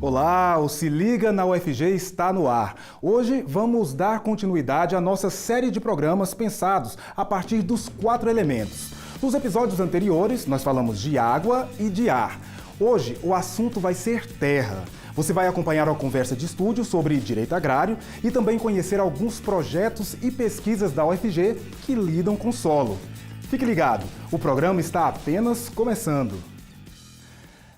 Olá, o Se Liga na UFG está no ar. Hoje vamos dar continuidade à nossa série de programas pensados a partir dos 4 elementos. Nos episódios anteriores, nós falamos de água e de ar. Hoje, o assunto vai ser terra. Você vai acompanhar uma conversa de estúdio sobre direito agrário e também conhecer alguns projetos e pesquisas da UFG que lidam com solo. Fique ligado, o programa está apenas começando.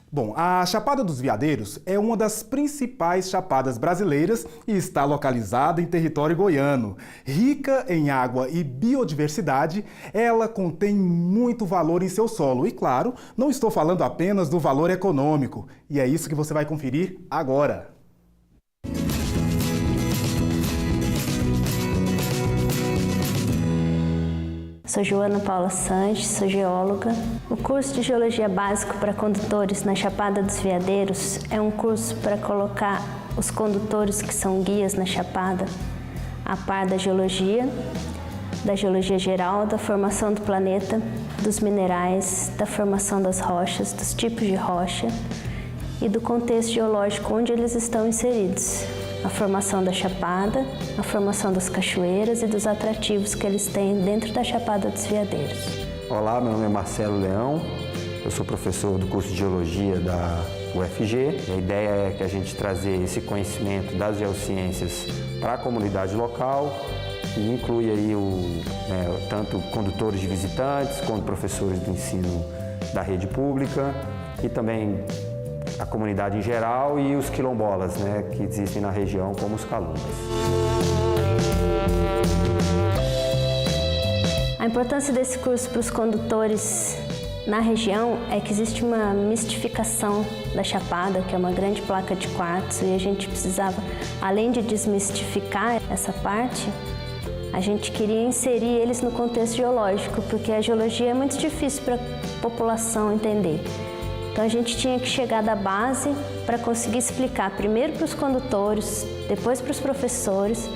Bom, a Chapada dos Veadeiros é uma das principais chapadas brasileiras e está localizada em território goiano. Rica em água e biodiversidade, ela contém muito valor em seu solo. E claro, não estou falando apenas do valor econômico. E é isso que você vai conferir agora. Sou Joana Paula Sanches, sou geóloga. O curso de Geologia Básico para condutores na Chapada dos Veadeiros é um curso para colocar os condutores que são guias na Chapada a par da geologia geral, da formação do planeta, dos minerais, da formação das rochas, dos tipos de rocha e do contexto geológico onde eles estão inseridos. A formação da chapada, a formação das cachoeiras e dos atrativos que eles têm dentro da Chapada dos Veadeiros. Olá, meu nome é Marcelo Leão, eu sou professor do curso de Geologia da UFG. A ideia é que a gente trazer esse conhecimento das geociências para a comunidade local e inclui aí tanto condutores de visitantes, quanto professores do ensino da rede pública e também a comunidade em geral e os quilombolas, que existem na região, como os calungas. A importância desse curso para os condutores na região é que existe uma mistificação da Chapada, que é uma grande placa de quartzo, e a gente precisava, além de desmistificar essa parte, a gente queria inserir eles no contexto geológico, porque a geologia é muito difícil para a população entender. Então a gente tinha que chegar da base para conseguir explicar primeiro para os condutores, depois para os professores,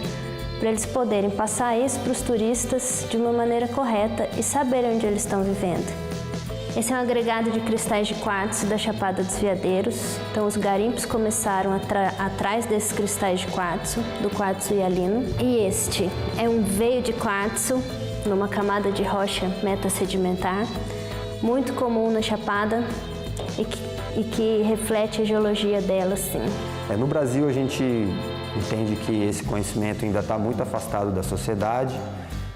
para eles poderem passar isso para os turistas de uma maneira correta e saberem onde eles estão vivendo. Esse é um agregado de cristais de quartzo da Chapada dos Veadeiros. Então os garimpos começaram atrás desses cristais de quartzo, do quartzo hialino. E este é um veio de quartzo numa camada de rocha metasedimentar, muito comum na Chapada, e que reflete a geologia dela, sim. No Brasil, a gente entende que esse conhecimento ainda está muito afastado da sociedade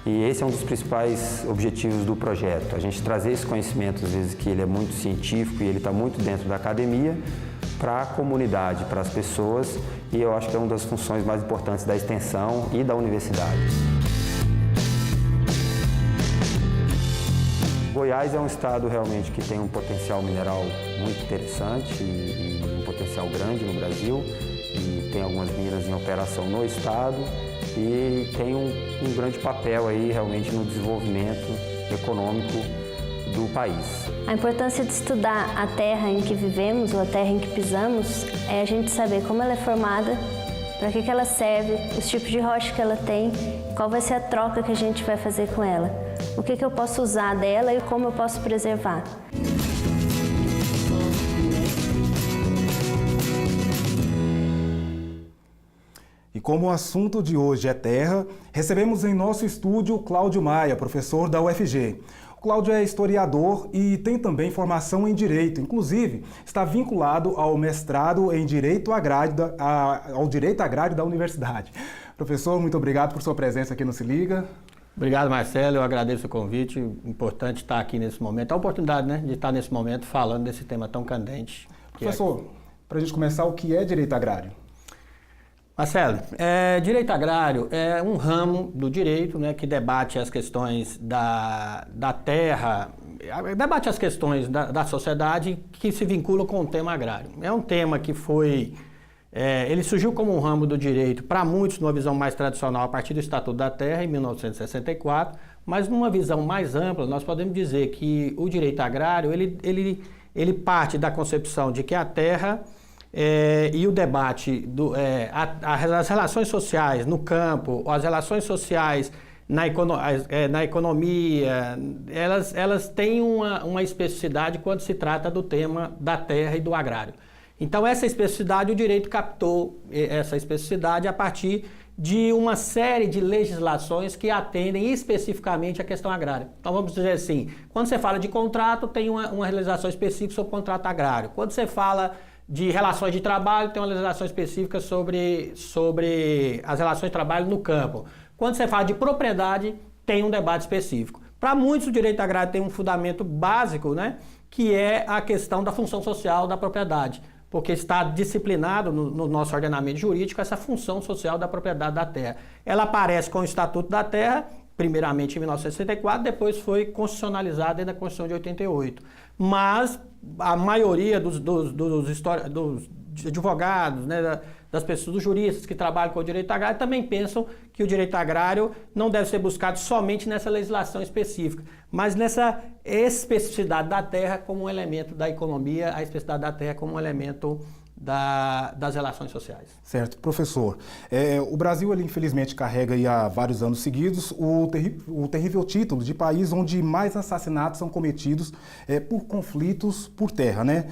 e esse é um dos principais objetivos do projeto. A gente trazer esse conhecimento, às vezes, que ele é muito científico e ele está muito dentro da academia, para a comunidade, para as pessoas, e eu acho que é uma das funções mais importantes da extensão e da universidade. Goiás é um estado realmente que tem um potencial mineral muito interessante e um potencial grande no Brasil, e tem algumas minas em operação no estado e tem um grande papel aí realmente no desenvolvimento econômico do país. A importância de estudar a terra em que vivemos ou a terra em que pisamos é a gente saber como ela é formada, para que ela serve, os tipos de rocha que ela tem, qual vai ser a troca que a gente vai fazer com ela. O que eu posso usar dela e como eu posso preservar. E como o assunto de hoje é terra, recebemos em nosso estúdio Cláudio Maia, professor da UFG. O Cláudio é historiador e tem também formação em Direito. Inclusive, está vinculado ao mestrado em Direito Agrário ao Direito Agrário da Universidade. Professor, muito obrigado por sua presença aqui no Se Liga. Obrigado, Marcelo. Eu agradeço o convite. Importante estar aqui nesse momento. A oportunidade, de estar nesse momento falando desse tema tão candente. Professor, para a gente começar, o que é direito agrário? Marcelo, direito agrário é um ramo do direito, que debate as questões da terra, debate as questões da sociedade que se vinculam com o tema agrário. É um tema que ele surgiu como um ramo do direito, para muitos, numa visão mais tradicional, a partir do Estatuto da Terra, em 1964, mas numa visão mais ampla, nós podemos dizer que o direito agrário, ele parte da concepção de que a terra e o debate, as relações sociais no campo, as relações sociais na economia, elas têm uma especificidade quando se trata do tema da terra e do agrário. Então, essa especificidade, o direito captou essa especificidade a partir de uma série de legislações que atendem especificamente a questão agrária. Então, vamos dizer assim, quando você fala de contrato, tem uma legislação específica sobre o contrato agrário. Quando você fala de relações de trabalho, tem uma legislação específica sobre as relações de trabalho no campo. Quando você fala de propriedade, tem um debate específico. Para muitos, o direito agrário tem um fundamento básico, né, que é a questão da função social da propriedade, porque está disciplinado no nosso ordenamento jurídico essa função social da propriedade da terra. Ela aparece com o Estatuto da Terra, primeiramente em 1964, depois foi constitucionalizada dentro da Constituição de 88. Mas a maioria dos advogados, né, das pessoas, dos juristas que trabalham com o direito agrário, também pensam que o direito agrário não deve ser buscado somente nessa legislação específica, mas nessa especificidade da terra como um elemento da economia, a especificidade da terra como um elemento das relações sociais. Certo. Professor, o Brasil, ele, infelizmente, carrega aí há vários anos seguidos o terrível título de país onde mais assassinatos são cometidos por conflitos por terra, né?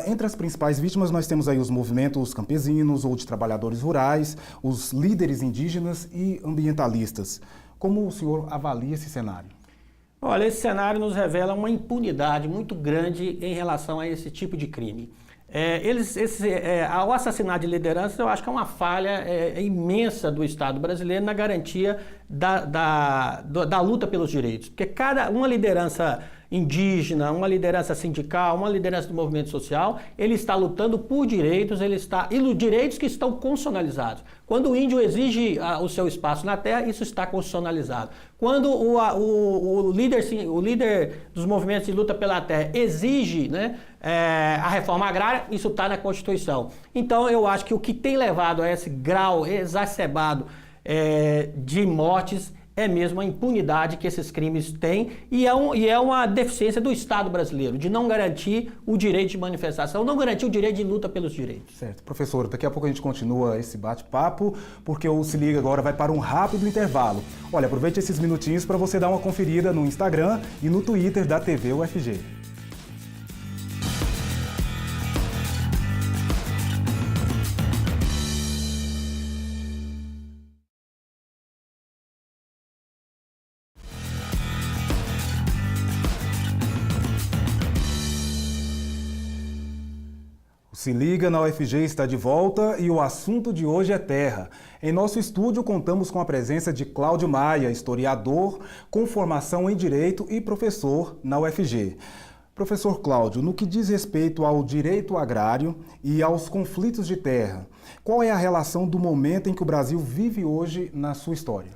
Entre as principais vítimas, nós temos aí os movimentos campesinos ou de trabalhadores rurais, os líderes indígenas e ambientalistas. Como o senhor avalia esse cenário? Olha, esse cenário nos revela uma impunidade muito grande em relação a esse tipo de crime. O assassinato de liderança, eu acho que é uma falha imensa do Estado brasileiro na garantia da luta pelos direitos. Porque uma liderança indígena, uma liderança sindical, uma liderança do movimento social, ele está lutando por direitos, e direitos que estão constitucionalizados. Quando o índio exige o seu espaço na terra, isso está constitucionalizado. Quando o líder dos movimentos de luta pela terra exige, né, a reforma agrária, isso está na Constituição. Então, eu acho que o que tem levado a esse grau exacerbado de mortes é mesmo a impunidade que esses crimes têm e é uma deficiência do Estado brasileiro, de não garantir o direito de manifestação, não garantir o direito de luta pelos direitos. Certo. Professor, daqui a pouco a gente continua esse bate-papo, porque o Se Liga agora vai para um rápido intervalo. Olha, aproveite esses minutinhos para você dar uma conferida no Instagram e no Twitter da TV UFG. Se Liga na UFG está de volta e o assunto de hoje é terra. Em nosso estúdio contamos com a presença de Cláudio Maia, historiador com formação em Direito e professor na UFG. Professor Cláudio, no que diz respeito ao direito agrário e aos conflitos de terra, qual é a relação do momento em que o Brasil vive hoje na sua história?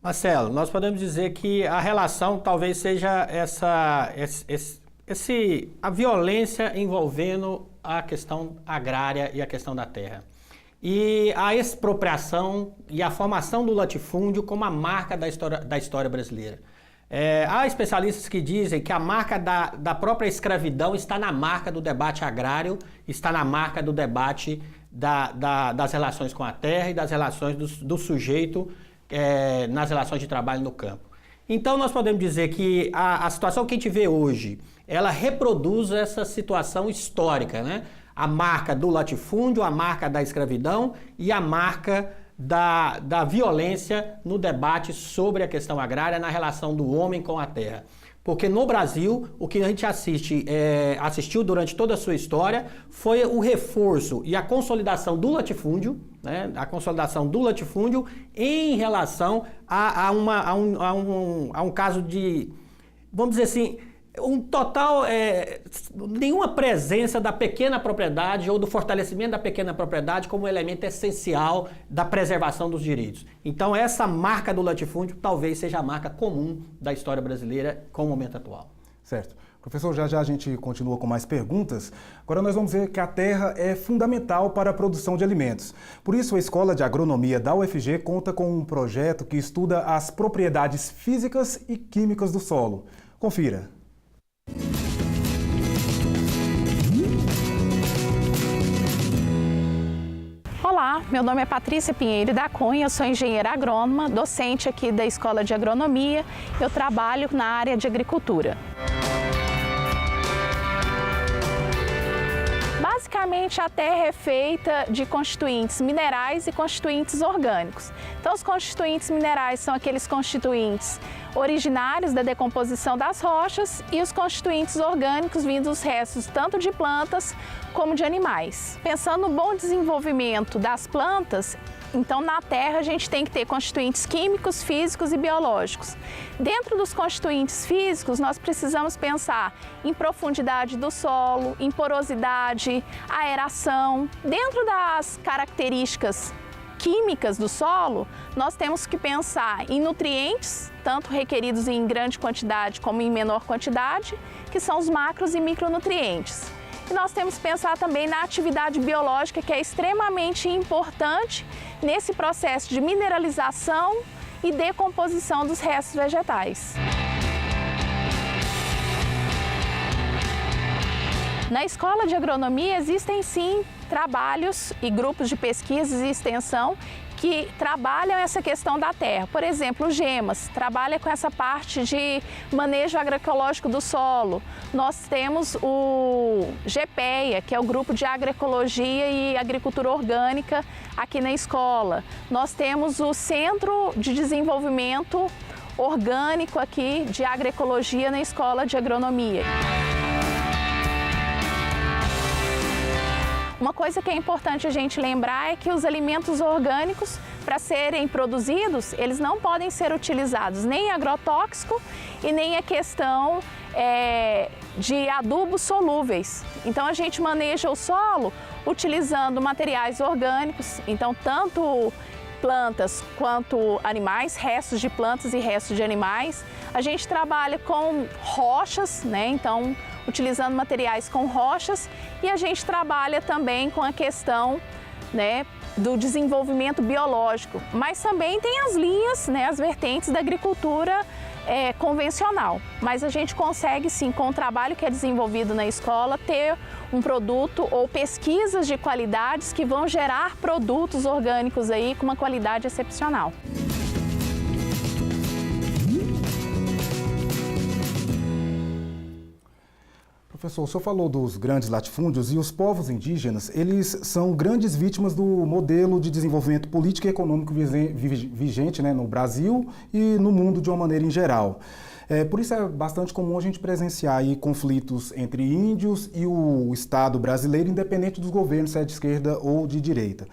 Marcelo, nós podemos dizer que a relação talvez seja a violência envolvendo a questão agrária e a questão da terra. E a expropriação e a formação do latifúndio como a marca da história brasileira. Há especialistas que dizem que a marca da própria escravidão está na marca do debate agrário, está na marca do debate das relações com a terra e das relações do sujeito nas relações de trabalho no campo. Então, nós podemos dizer que a situação que a gente vê hoje, ela reproduz essa situação histórica, né? A marca do latifúndio, a marca da escravidão e a marca da violência no debate sobre a questão agrária, na relação do homem com a terra. Porque no Brasil, o que a gente assistiu durante toda a sua história foi o reforço e a consolidação do latifúndio, né? A consolidação do latifúndio em relação a um caso de, vamos dizer assim, nenhuma presença da pequena propriedade ou do fortalecimento da pequena propriedade como elemento essencial da preservação dos direitos. Então, essa marca do latifúndio talvez seja a marca comum da história brasileira com o momento atual. Certo. Professor, já a gente continua com mais perguntas. Agora nós vamos ver que a terra é fundamental para a produção de alimentos. Por isso, a Escola de Agronomia da UFG conta com um projeto que estuda as propriedades físicas e químicas do solo. Confira. Olá, meu nome é Patrícia Pinheiro da Cunha, eu sou engenheira agrônoma, docente aqui da Escola de Agronomia, eu trabalho na área de agricultura. Basicamente, a terra é feita de constituintes minerais e constituintes orgânicos. Então, os constituintes minerais são aqueles constituintes originários da decomposição das rochas e os constituintes orgânicos vindos dos restos tanto de plantas como de animais. Pensando no bom desenvolvimento das plantas, então na terra a gente tem que ter constituintes químicos, físicos e biológicos. Dentro dos constituintes físicos, nós precisamos pensar em profundidade do solo, em porosidade, aeração. Dentro das características químicas do solo, nós temos que pensar em nutrientes, tanto requeridos em grande quantidade como em menor quantidade, que são os macros e micronutrientes. E nós temos que pensar também na atividade biológica, que é extremamente importante nesse processo de mineralização e decomposição dos restos vegetais. Na Escola de Agronomia existem sim trabalhos e grupos de pesquisa e extensão que trabalham essa questão da terra. Por exemplo, o GEMAS trabalha com essa parte de manejo agroecológico do solo. Nós temos o GPEA, que é o Grupo de Agroecologia e Agricultura Orgânica aqui na escola. Nós temos o Centro de Desenvolvimento Orgânico aqui de Agroecologia na Escola de Agronomia. Uma coisa que é importante a gente lembrar é que os alimentos orgânicos, para serem produzidos, eles não podem ser utilizados nem agrotóxico e nem a questão de adubos solúveis. Então a gente maneja o solo utilizando materiais orgânicos, então tanto plantas quanto animais, restos de plantas e restos de animais. A gente trabalha com rochas, né? Então utilizando materiais com rochas, e a gente trabalha também com a questão, né, do desenvolvimento biológico, mas também tem as linhas, né, as vertentes da agricultura convencional. Mas a gente consegue sim, com o trabalho que é desenvolvido na escola, ter um produto ou pesquisas de qualidades que vão gerar produtos orgânicos aí com uma qualidade excepcional. Professor, o senhor falou dos grandes latifúndios e os povos indígenas, eles são grandes vítimas do modelo de desenvolvimento político e econômico vigente, né, no Brasil e no mundo de uma maneira em geral. Por isso é bastante comum a gente presenciar aí conflitos entre índios e o Estado brasileiro, independente dos governos, se é de esquerda ou de direita.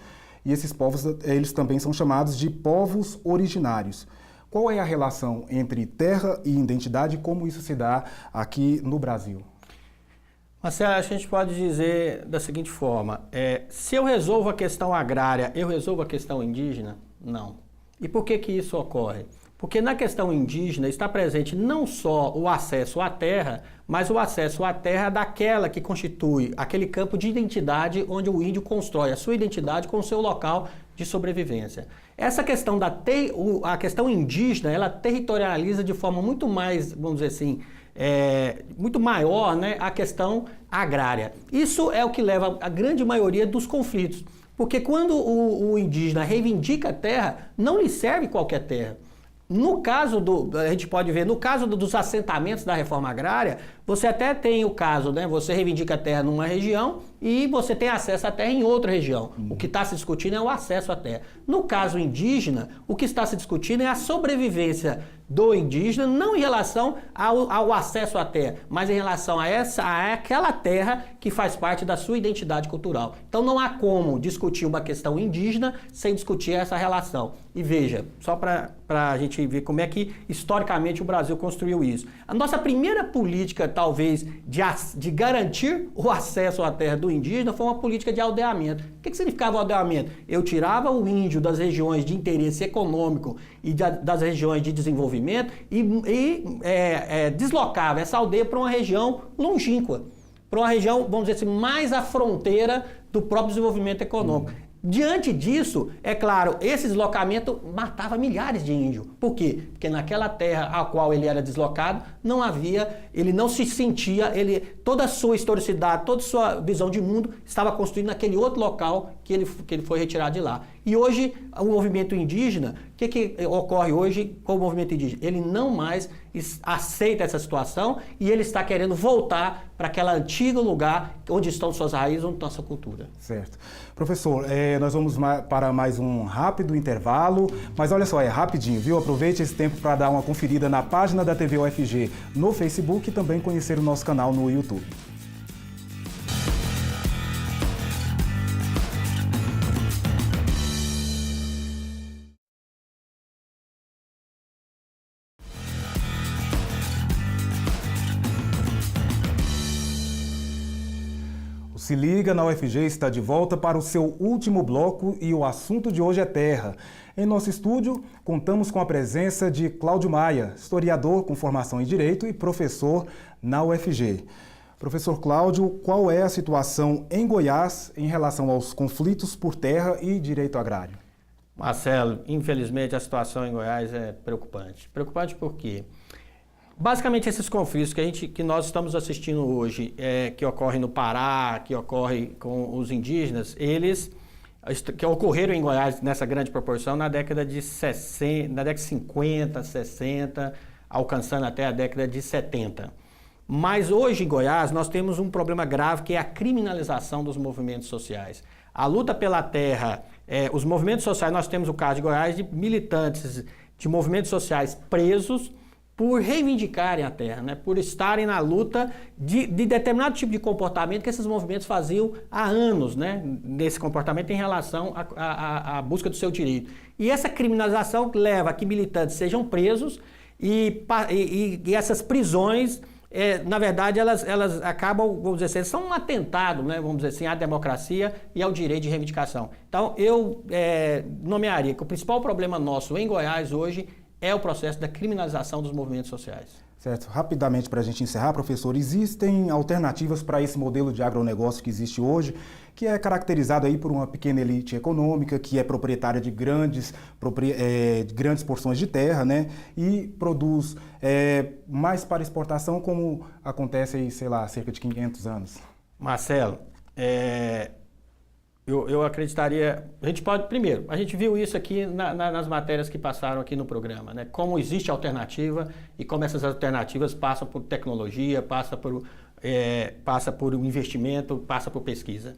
E esses povos, eles também são chamados de povos originários. Qual é a relação entre terra e identidade e como isso se dá aqui no Brasil? Marcelo, a gente pode dizer da seguinte forma, se eu resolvo a questão agrária, eu resolvo a questão indígena? Não. E por que isso ocorre? Porque na questão indígena está presente não só o acesso à terra, mas o acesso à terra daquela que constitui aquele campo de identidade onde o índio constrói a sua identidade com o seu local de sobrevivência. Essa questão a questão indígena, ela territorializa de forma muito mais, vamos dizer assim, muito maior, né, a questão agrária. Isso é o que leva a grande maioria dos conflitos, porque quando o indígena reivindica a terra, não lhe serve qualquer terra. No caso a gente pode ver, no caso dos assentamentos da reforma agrária, você até tem o caso, né? Você reivindica a terra numa região e você tem acesso à terra em outra região. O que está se discutindo é o acesso à terra. No caso indígena, o que está se discutindo é a sobrevivência do indígena, não em relação ao acesso à terra, mas em relação àquela terra que faz parte da sua identidade cultural. Então não há como discutir uma questão indígena sem discutir essa relação. E veja, só para a gente ver como é que historicamente o Brasil construiu isso. A nossa primeira política, talvez, de garantir o acesso à terra do indígena foi uma política de aldeamento. O que significava o aldeamento? Eu tirava o índio das regiões de interesse econômico e das regiões de desenvolvimento e deslocava essa aldeia para uma região longínqua, para uma região, vamos dizer assim, mais à fronteira do próprio desenvolvimento econômico. Diante disso, é claro, esse deslocamento matava milhares de índios. Por quê? Porque naquela terra a qual ele era deslocado, ele não se sentia, toda a sua historicidade, toda a sua visão de mundo estava construída naquele outro local que ele foi retirado de lá. E hoje, o movimento indígena, o que ocorre hoje com o movimento indígena? Ele não mais aceita essa situação e ele está querendo voltar para aquele antigo lugar onde estão suas raízes, onde está a sua cultura. Certo. Professor, nós vamos para mais um rápido intervalo, mas olha só, é rapidinho, viu? Aproveite esse tempo para dar uma conferida na página da TV UFG no Facebook e também conhecer o nosso canal no YouTube. Se Liga na UFG está de volta para o seu último bloco e o assunto de hoje é terra. Em nosso estúdio, contamos com a presença de Cláudio Maia, historiador com formação em Direito e professor na UFG. Professor Cláudio, qual é a situação em Goiás em relação aos conflitos por terra e direito agrário? Marcelo, infelizmente a situação em Goiás é preocupante. Preocupante por quê? Basicamente, esses conflitos que nós estamos assistindo hoje, que ocorrem no Pará, que ocorrem com os indígenas, eles que ocorreram em Goiás nessa grande proporção na década de 50, 60, alcançando até a década de 70. Mas hoje em Goiás nós temos um problema grave que é a criminalização dos movimentos sociais. A luta pela terra, os movimentos sociais, nós temos o caso de Goiás de militantes de movimentos sociais presos por reivindicarem a terra, né? Por estarem na luta de determinado tipo de comportamento que esses movimentos faziam há anos, né? Nesse comportamento em relação à busca do seu direito. E essa criminalização leva a que militantes sejam presos e essas prisões, na verdade, elas acabam, vamos dizer assim, são um atentado, né? Vamos dizer assim, à democracia e ao direito de reivindicação. Então, eu nomearia que o principal problema nosso em Goiás hoje é o processo da criminalização dos movimentos sociais. Certo. Rapidamente, para a gente encerrar, professor, existem alternativas para esse modelo de agronegócio que existe hoje, que é caracterizado aí por uma pequena elite econômica, que é proprietária de grandes porções de terra, né? E produz mais para exportação, como acontece aí, sei lá, há cerca de 500 anos. Marcelo, eu acreditaria, primeiro, a gente viu isso aqui nas matérias que passaram aqui no programa, né? Como existe alternativa e como essas alternativas passam por tecnologia, passa por investimento, passa por pesquisa.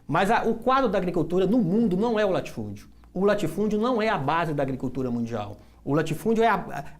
Mas o quadro da agricultura no mundo não é o latifúndio. O latifúndio não é a base da agricultura mundial. O latifúndio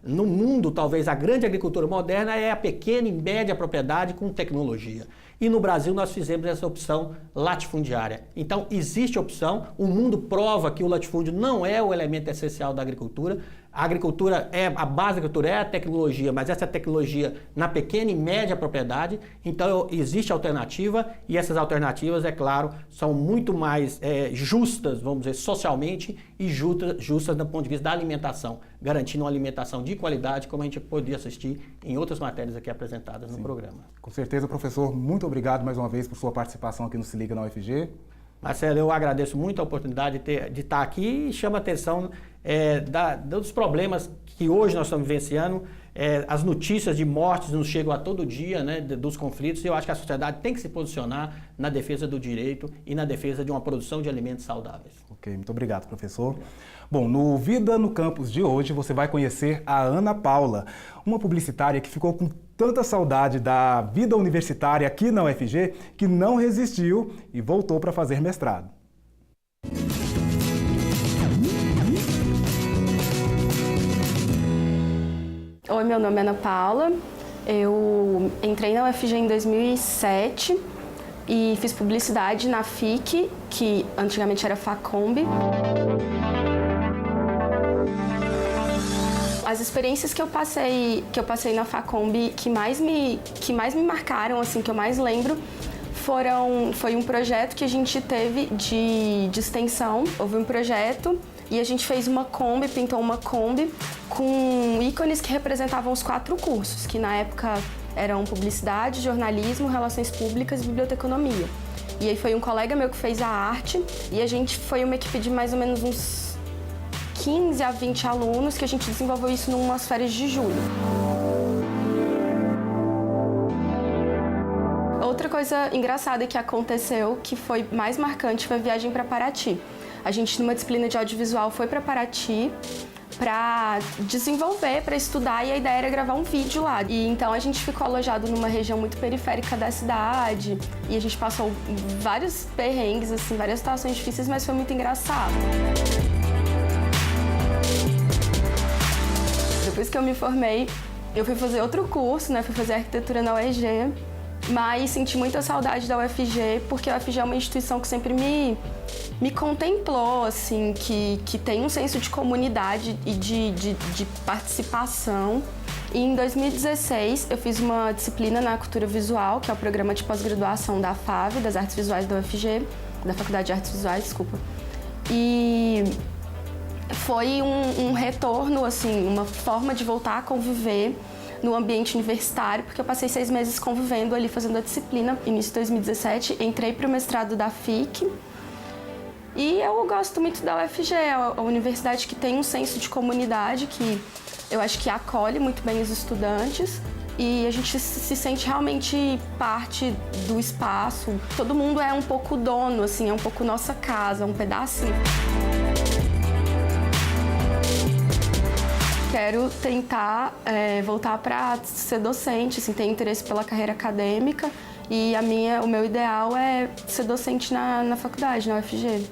no mundo, talvez a grande agricultura moderna é a pequena e média propriedade com tecnologia. E no Brasil nós fizemos essa opção latifundiária. Então existe opção, o mundo prova que o latifúndio não é o elemento essencial da agricultura. A agricultura a base da agricultura é a tecnologia, mas essa tecnologia na pequena e média propriedade. Então existe alternativa e essas alternativas, é claro, são muito mais justas, vamos dizer, socialmente e justas do ponto de vista da alimentação, garantindo uma alimentação de qualidade, como a gente podia assistir em outras matérias aqui apresentadas no programa. Com certeza, professor. Muito obrigado mais uma vez por sua participação aqui no Se Liga na UFG. Marcelo, eu agradeço muito a oportunidade de estar aqui e chamo a atenção dos problemas que hoje nós estamos vivenciando. As notícias de mortes nos chegam a todo dia, né, dos conflitos, e eu acho que a sociedade tem que se posicionar na defesa do direito e na defesa de uma produção de alimentos saudáveis. Ok, muito obrigado, professor. Bom, no Vida no Campus de hoje você vai conhecer a Ana Paula, uma publicitária que ficou com tanta saudade da vida universitária aqui na UFG que não resistiu e voltou para fazer mestrado. Oi, meu nome é Ana Paula, eu entrei na UFG em 2007 e fiz publicidade na FIC, que antigamente era Facombi. As experiências que eu passei na Facombi que mais me marcaram, assim, que eu mais lembro, foi um projeto que a gente teve de extensão. Houve um projeto e a gente fez uma Kombi, pintou uma Kombi com ícones que representavam os 4 cursos, que na época eram publicidade, jornalismo, relações públicas e biblioteconomia. E aí foi um colega meu que fez a arte e a gente foi uma equipe de mais ou menos uns 15 a 20 alunos que a gente desenvolveu isso em umas férias de julho. Outra coisa engraçada que aconteceu, que foi mais marcante, foi a viagem para Paraty. A gente, numa disciplina de audiovisual, foi para Paraty para desenvolver, para estudar, e a ideia era gravar um vídeo lá. E então a gente ficou alojado numa região muito periférica da cidade e a gente passou vários perrengues, assim, várias situações difíceis, mas foi muito engraçado. Depois que eu me formei, eu fui fazer outro curso, né? Fui fazer arquitetura na UEG, mas senti muita saudade da UFG, porque a UFG é uma instituição que sempre me contemplou, assim, que tem um senso de comunidade e de participação. E em 2016 eu fiz uma disciplina na cultura visual, que é o programa de pós-graduação da FAV, das Artes Visuais da UFG, da Faculdade de Artes Visuais, desculpa. E foi um retorno, assim, uma forma de voltar a conviver no ambiente universitário, porque eu passei 6 meses convivendo ali, fazendo a disciplina. Início de 2017, entrei para o mestrado da FIC. E eu gosto muito da UFG, é a universidade que tem um senso de comunidade, que eu acho que acolhe muito bem os estudantes. E a gente se sente realmente parte do espaço. Todo mundo é um pouco dono, assim, é um pouco nossa casa, um pedacinho. Quero tentar voltar para ser docente, assim, ter interesse pela carreira acadêmica, e o meu ideal é ser docente na faculdade, na UFG.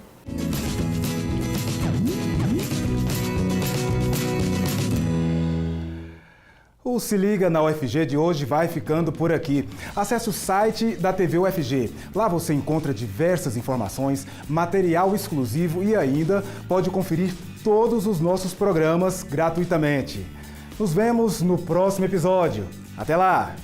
O Se Liga na UFG de hoje vai ficando por aqui. Acesse o site da TV UFG. Lá você encontra diversas informações, material exclusivo e ainda pode conferir todos os nossos programas gratuitamente. Nos vemos no próximo episódio. Até lá!